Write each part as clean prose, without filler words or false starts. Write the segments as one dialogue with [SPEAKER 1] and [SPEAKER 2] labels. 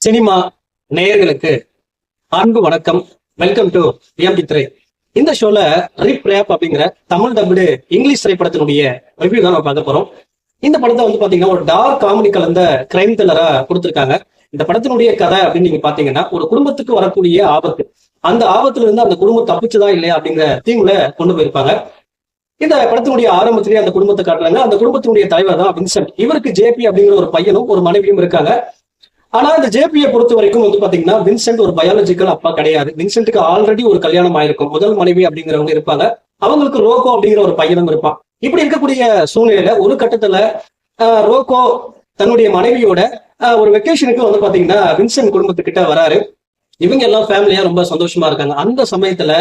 [SPEAKER 1] Cinema நேயர்களுக்கு அன்பு வணக்கம். வெல்கம் டு விஎம்பி திரை. இந்த ஷோல ரிப் ரேப் அப்படிங்கிற தமிழ் டப்டு இங்கிலீஷ் திரைப்படத்தினுடைய ரிவ்யூ தான் நம்ம பார்க்க போறோம். இந்த படத்தை பாத்தீங்கன்னா ஒரு டார்க் காமெடி கலந்த கிரைம் த்ரில்லரா கொடுத்திருக்காங்க. இந்த படத்தினுடைய கதை அப்படின்னு நீங்க பாத்தீங்கன்னா ஒரு குடும்பத்துக்கு வரக்கூடிய ஆபத்து, அந்த ஆபத்துல இருந்து அந்த குடும்பம் தப்பிச்சுதான் இல்லையா அப்படிங்கிற தீங்குல கொண்டு போயிருப்பாங்க. இந்த படத்தினுடைய ஆரம்பத்திலேயே அந்த குடும்பத்தை காட்டுறாங்க. அந்த குடும்பத்தினுடைய தலைவர் தான் வின்சென்ட். இவருக்கு ஜேபி அப்படிங்கிற ஒரு பையனும் ஒரு மனைவியும் இருக்காங்க. ஆனா இந்த ஜேபியை பொறுத்த வரைக்கும் பாத்தீங்கன்னா வின்சென்ட் ஒரு பயாலஜிக்கல் அப்பா கிடையாது. வின்சென்ட்டுக்கு ஆல்ரெடி ஒரு கல்யாணம் ஆயிருக்கும். முதல் மனைவி அப்படிங்கிறவங்க இருப்பாங்க. அவங்களுக்கு ரோகோ அப்படிங்கிற ஒரு பையனும் இருப்பான். இப்படி இருக்கக்கூடிய சூழ்நிலையில ஒரு கட்டத்துல ரோகோ தன்னுடைய மனைவியோட ஒரு வெக்கேஷனுக்கு பாத்தீங்கன்னா வின்சென்ட் குடும்பத்துக்கிட்ட வராரு. இவங்க எல்லாம் ஃபேமிலியா ரொம்ப சந்தோஷமா இருக்காங்க. அந்த சமயத்துல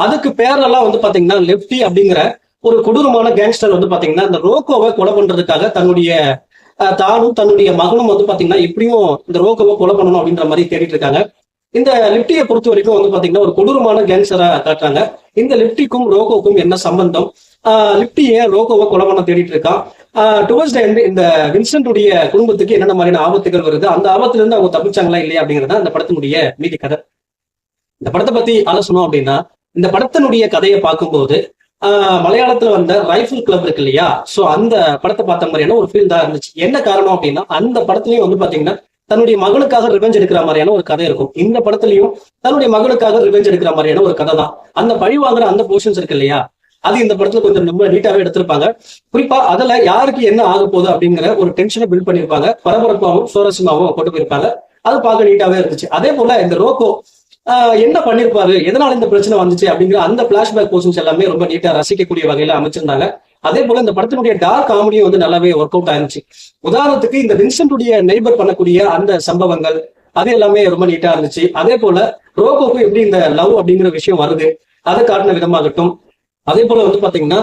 [SPEAKER 1] அதுக்கு பேரெல்லாம் பாத்தீங்கன்னா லெப்டி அப்படிங்கிற ஒரு கொடூரமான கேங்ஸ்டர் பாத்தீங்கன்னா இந்த ரோகோவை கொலை பண்றதுக்காக தன்னுடைய தானும் தன்னுடைய மகனும் பாத்தீங்கன்னா எப்படியும் இந்த ரோகோவை கொலை பண்ணணும் அப்படின்ற மாதிரி தேடிட்டு இருக்காங்க. இந்த லிப்டியை பொறுத்த வரைக்கும் பாத்தீங்கன்னா ஒரு கொடூரமான கேங்ஸ்டரா காட்டுறாங்க. இந்த லிப்டிக்கும் ரோகோவுக்கும் என்ன சம்பந்தம், லிப்டி ஏன் ரோகோவை கொலை பண்ண தேடிட்டு இருக்கான், டுவர்ட்ஸ் த எண்ட் இந்த வின்சென்ட்டுடைய குடும்பத்துக்கு என்னென்ன மாதிரியான ஆபத்துகள் வருது, அந்த ஆபத்துல இருந்து அவங்க தப்பிச்சாங்களா இல்லையா அப்படிங்கிறத அந்த படத்தினுடைய மீதி கதை. இந்த படத்தை பத்தி ஆலோசனம் அப்படின்னா, இந்த படத்தினுடைய கதையை பார்க்கும்போது மலையாளத்துல வந்த ரைஃபிள் கிளப் இருக்கு இல்லையா, சோ அந்த படத்தை பார்த்த மாதிரியான ஒரு ஃபீல் தான் இருந்துச்சு. என்ன காரணம் அப்படின்னா அந்த படத்துலயும் பாத்தீங்கன்னா தன்னுடைய மகனுக்காக ரிவெஞ்ச் எடுக்கிற மாதிரியான ஒரு கதை இருக்கும். இந்த படத்துலயும் தன்னுடைய மகனுக்காக ரிவெஞ்ச் எடுக்கிற மாதிரியான ஒரு கதை தான். அந்த பழி வாங்குற அந்த போர்ஷன்ஸ் இருக்கு இல்லையா, அது இந்த படத்துல கொஞ்சம் ரொம்ப நீட்டாவே எடுத்திருப்பாங்க. குறிப்பா அதுல யாருக்கு என்ன ஆக போகுது அப்படிங்கிற ஒரு டென்ஷனை பில்ட் பண்ணிருப்பாங்க. பரபரப்பாகவும் சுவாரஸ்யமாகவும் கொண்டு போயிருப்பாங்க. அது பார்க்க நீட்டாவே இருந்துச்சு. அதே போல இந்த ரோகோ என்ன பண்ணிருப்பாரு, எதனால இந்த பிரச்சனை வந்துச்சு அப்படிங்கிற அந்த பிளாஷ்பேக் போர்ஷன்ஸ் எல்லாமே ரொம்ப நீட்டா ரசிக்கக்கூடிய வகையில அமைச்சிருந்தாங்க. அதே போல இந்த படத்தினுடைய டார்க் காமெடியும் நல்லாவே ஒர்க் அவுட் ஆயிருச்சு. உதாரணத்துக்கு இந்த வின்சென்ட்டுடைய நெய்பர் பண்ணக்கூடிய அந்த சம்பவங்கள் அது எல்லாமே ரொம்ப நீட்டா இருந்துச்சு. அதே போல ரோகோக்கு எப்படி இந்த லவ் அப்படிங்கிற விஷயம் வருது அதை காட்டின விதமாகட்டும். அதே போல பாத்தீங்கன்னா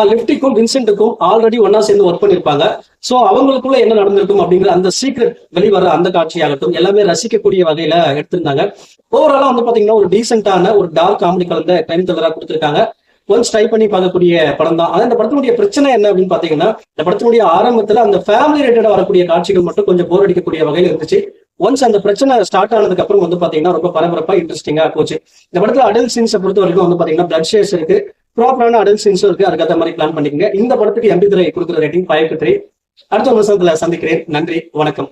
[SPEAKER 1] லிப்டிக்கும் வின்சென்ட்டுக்கும் ஆல்ரெடி ஒன்னா சேர்ந்து ஒர்க் பண்ணிருப்பாங்க. சோ அவங்களுக்குள்ள என்ன நடந்திருக்கும் அப்படிங்கிற அந்த சீக்ரெட் வெளிவர அந்த காட்சியாகட்டும் எல்லாமே ரசிக்கக்கூடிய வகையில எடுத்திருந்தாங்க. ஓவராலா பாத்தீங்கன்னா ஒரு டீசென்டான ஒரு டார்க் காமெடி கலந்த டைம் த்ரில்லரா கொடுத்திருக்காங்க. ஒன்ஸ் ட்ரை பண்ணி பார்க்கக்கூடிய படம் தான். ஆனா இந்த படத்தினுடைய பிரச்சனை என்ன அப்படின்னு பாத்தீங்கன்னா, இந்த படத்தினுடைய ஆரம்பத்துல அந்த ஃபேமிலி ரிலேட்டடா வரக்கூடிய காட்சிகள் மட்டும் கொஞ்சம் போர் அடிக்கக்கூடிய வகையில இருந்துச்சு. ஒன்ஸ் அந்த பிரச்சனை ஸ்டார்ட் ஆனதுக்கு அப்புறம் பாத்தீங்கன்னா ரொம்ப பரபரப்பா இன்ட்ரெஸ்டிங்கா போச்சு. இந்த படத்துல அடல்ட் சீன்ஸை பொறுத்த வரைக்கும் பாத்தீங்கன்னா பிளட் ஷேர்ஸ் இருக்கு, ப்ராப்பரான அடல்ட் சீன்ஸும் இருக்கு. அதுக்கு மாதிரி பிளான் பண்ணிக்கங்க. இந்த படத்துக்கு MP3 கொடுக்குற ரேட்டிங் 5 to 3. அடுத்த வருஷத்துல சந்திக்கிறேன். நன்றி, வணக்கம்.